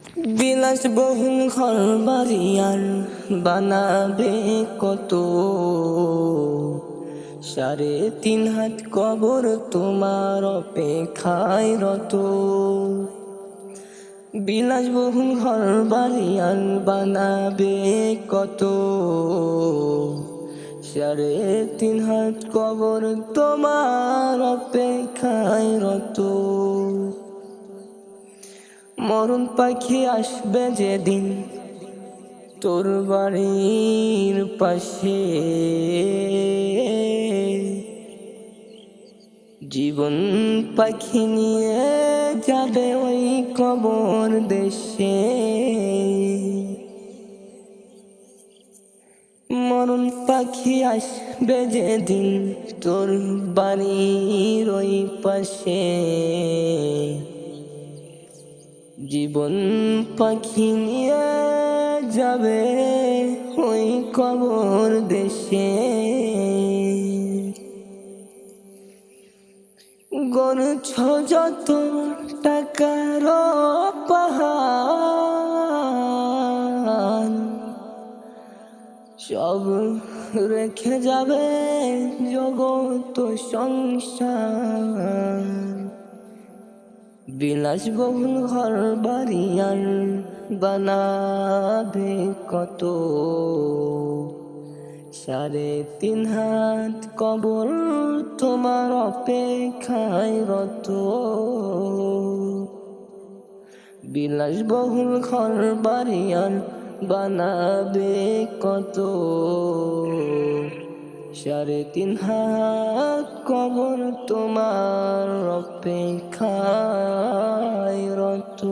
বিলাসবহুল ঘর বাড়ি আর বানাবে কত, 3.5 হাত কবর তোমার অপেক্ষায় রত। বিলাসবহুল ঘর বাড়ি আর বানাবে কত, 3.5 হাত কবর তোমার অপেক্ষায় রত। মরণ পাখি আসবে যেদিন তোর বাড়ির পাশে, জীবন পাখি নিয়ে যাবে ওই কবর দেশে। মরণ পাখি আসবে যেদিন তোর বাড়ির ওই পাশে, জীবন পাখি নিয়ে যাবে ওই কবর দেশে। গড়ছ যত টাকার পাহাড়, সব রেখে যাবে জগত সংসার। বিলাসবহুল ঘর বাড়ি আর বানাবে কত, 3.5 হাত কবর তোমার অপেক্ষায় রত। বিলাসবহুল ঘর বাড়ি আর বানাবে কত, 3.5 হাত কবর তোমার অপেক্ষায় রত।